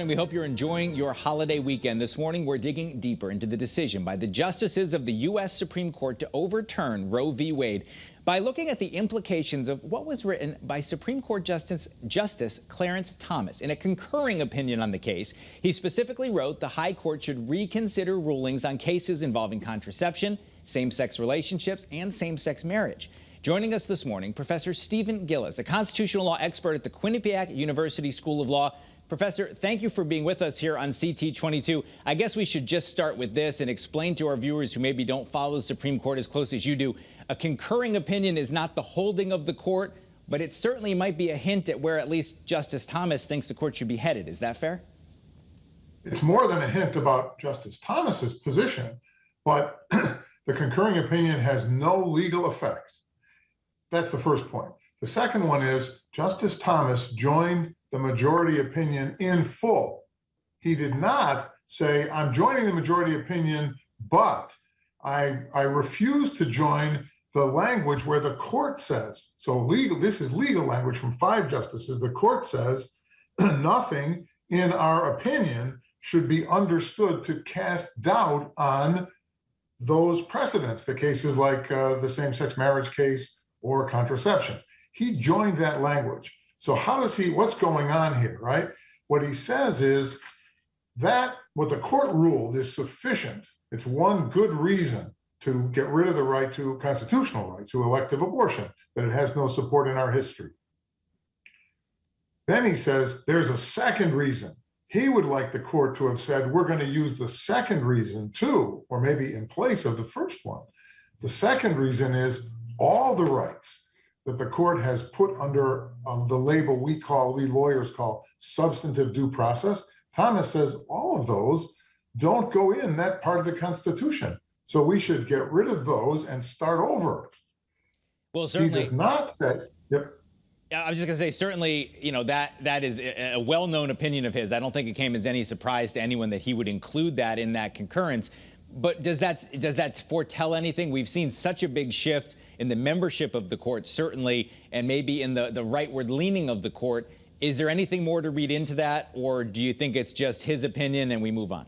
We hope you're enjoying your holiday weekend. This morning, we're digging deeper into the decision by the justices of the U.S. Supreme Court to overturn Roe v. Wade by looking at the implications of what was written by Supreme Court Justice Clarence Thomas. In a concurring opinion on the case, he specifically wrote the High Court should reconsider rulings on cases involving contraception, same-sex relationships, and same-sex marriage. Joining us this morning, Professor Stephen Gillis, a constitutional law expert at the Quinnipiac University School of Law. Professor, thank you for being with us here on CT22. I guess we should just start with this and explain to our viewers who maybe don't follow the Supreme Court as close as you do. A concurring opinion is not the holding of the court, but it certainly might be a hint at where at least Justice Thomas thinks the court should be headed. Is that fair? It's more than a hint about Justice Thomas's position, but the concurring opinion has no legal effect. That's the first point. The second one is Justice Thomas joined the majority opinion in full. He did not say, I'm joining the majority opinion, but I refuse to join the language where the court says, so this is legal language from 5 justices. The court says nothing in our opinion should be understood to cast doubt on those precedents, the cases like the same-sex marriage case or contraception. He joined that language. So what's going on here, right? What he says is that what the court ruled is sufficient. It's one good reason to get rid of the right to constitutional right to elective abortion, that it has no support in our history. Then he says there's a second reason. He would like the court to have said, we're going to use the second reason too, or maybe in place of the first one. The second reason is all the rights that the court has put under the label we lawyers call substantive due process. Thomas says all of those don't go in that part of the Constitution. So we should get rid of those and start over. Well, certainly. He does not say, yep. Yeah, I was just going to say, certainly, you know, that is a well-known opinion of his. I don't think it came as any surprise to anyone that he would include that in that concurrence. But does that foretell anything? We've seen such a big shift in the membership of the court, certainly, and maybe in the rightward leaning of the court. Is there anything more to read into that, or do you think it's just his opinion and we move on?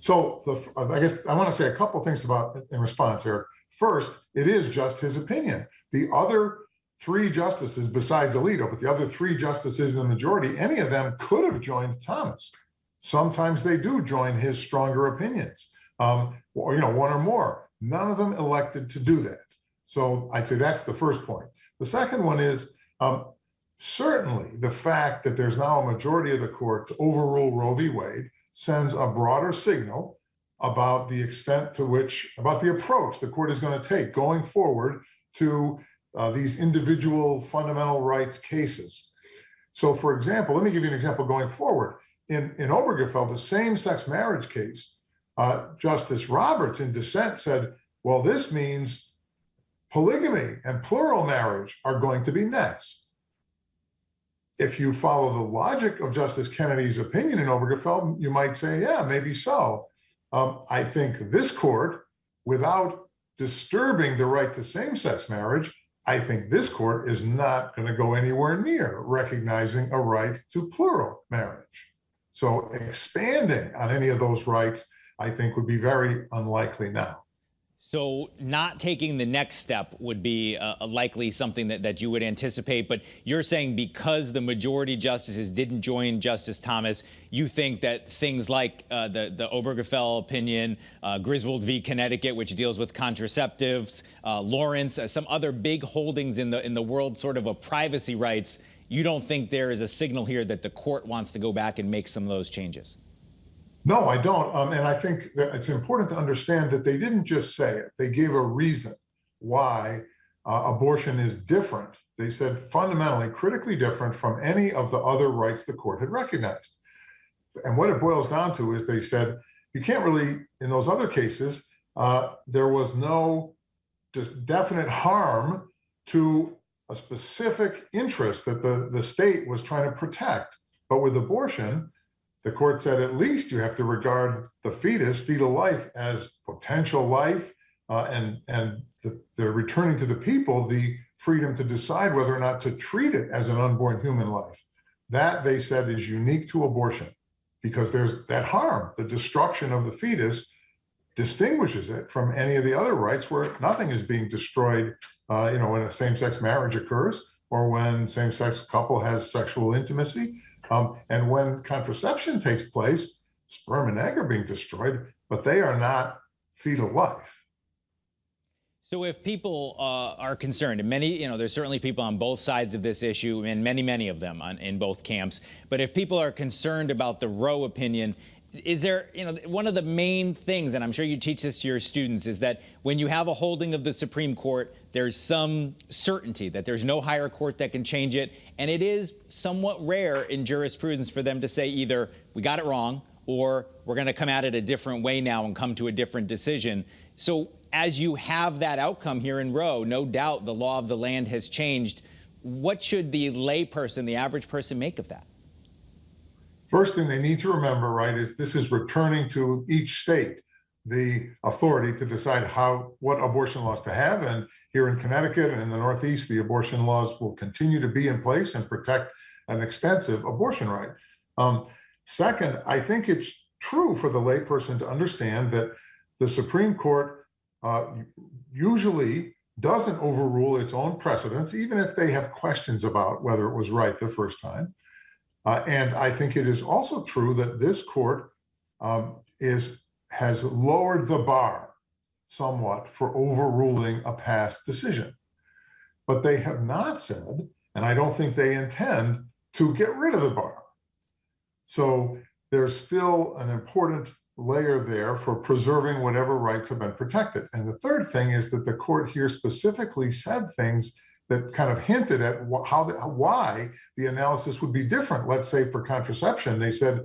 So I guess I want to say a couple things in response here. First, it is just his opinion. The other 3 justices besides Alito, but the other 3 justices in the majority, any of them could have joined Thomas. Sometimes they do join his stronger opinions, or, one or more. None of them elected to do that. So I'd say that's the first point. The second one is certainly the fact that there's now a majority of the court to overrule Roe v. Wade sends a broader signal about the extent to which, about the approach the court is going to take going forward to these individual fundamental rights cases. So for example, let me give you an example going forward. In Obergefell, the same-sex marriage case, Justice Roberts in dissent said, well, this means polygamy and plural marriage are going to be next. If you follow the logic of Justice Kennedy's opinion in Obergefell, you might say, yeah, maybe so. I think this court, without disturbing the right to same-sex marriage, I think this court is not going to go anywhere near recognizing a right to plural marriage. So expanding on any of those rights, I think, would be very unlikely now. So not taking the next step would be likely something that you would anticipate. But you're saying because the majority justices didn't join Justice Thomas, you think that things like the Obergefell opinion, Griswold v. Connecticut, which deals with contraceptives, Lawrence, some other big holdings in the world sort of privacy rights, you don't think there is a signal here that the court wants to go back and make some of those changes? No, I don't. And I think that it's important to understand that they didn't just say it. They gave a reason why abortion is different. They said fundamentally, critically different from any of the other rights the court had recognized. And what it boils down to is they said, you can't really, in those other cases, there was no definite harm to a specific interest that the state was trying to protect. But with abortion, the court said at least you have to regard the fetal life, as potential life, and they're returning to the people the freedom to decide whether or not to treat it as an unborn human life. That, they said, is unique to abortion. because there's that harm. The destruction of the fetus distinguishes it from any of the other rights where nothing is being destroyed, when a same-sex marriage occurs or when same-sex couple has sexual intimacy. And when contraception takes place, sperm and egg are being destroyed, but they are not fetal life. So if people are concerned, and many, there's certainly people on both sides of this issue, and many of them in both camps, but if people are concerned about the Roe opinion, is there, one of the main things, and I'm sure you teach this to your students, is that when you have a holding of the Supreme Court, there's some certainty that there's no higher court that can change it. And it is somewhat rare in jurisprudence for them to say either we got it wrong or we're going to come at it a different way now and come to a different decision. So as you have that outcome here in Roe, no doubt the law of the land has changed. What should the layperson, the average person, make of that? First thing they need to remember, right, is this is returning to each state the authority to decide what abortion laws to have. And here in Connecticut and in the Northeast, the abortion laws will continue to be in place and protect an extensive abortion right. Second, I think it's true for the layperson to understand that the Supreme Court usually doesn't overrule its own precedents, even if they have questions about whether it was right the first time. And I think it is also true that this court has lowered the bar somewhat for overruling a past decision. But they have not said, and I don't think they intend, to get rid of the bar. So there's still an important layer there for preserving whatever rights have been protected. And the third thing is that the court here specifically said things that kind of hinted at why the analysis would be different. Let's say for contraception, they said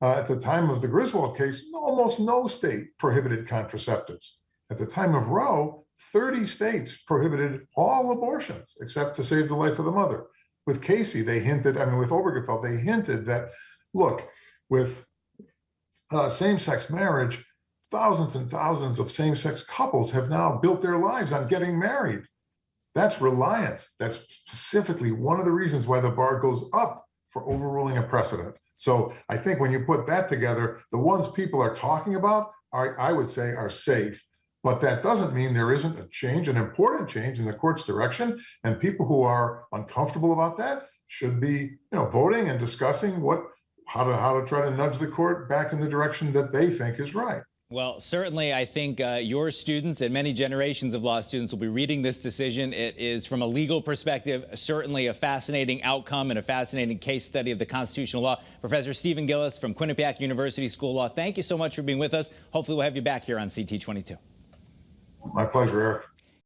at the time of the Griswold case, almost no state prohibited contraceptives. At the time of Roe, 30 states prohibited all abortions except to save the life of the mother. With Casey, with Obergefell, they hinted that, look, with same-sex marriage, thousands and thousands of same-sex couples have now built their lives on getting married. That's reliance. That's specifically one of the reasons why the bar goes up for overruling a precedent. So I think when you put that together, the ones people are talking about, I would say, are safe. But that doesn't mean there isn't a change, an important change in the court's direction. And people who are uncomfortable about that should be, voting and discussing how to try to nudge the court back in the direction that they think is right. Well, certainly, I think your students and many generations of law students will be reading this decision. It is, from a legal perspective, certainly a fascinating outcome and a fascinating case study of the constitutional law. Professor Stephen Gillis from Quinnipiac University School of Law, thank you so much for being with us. Hopefully, we'll have you back here on CT22. My pleasure, Eric.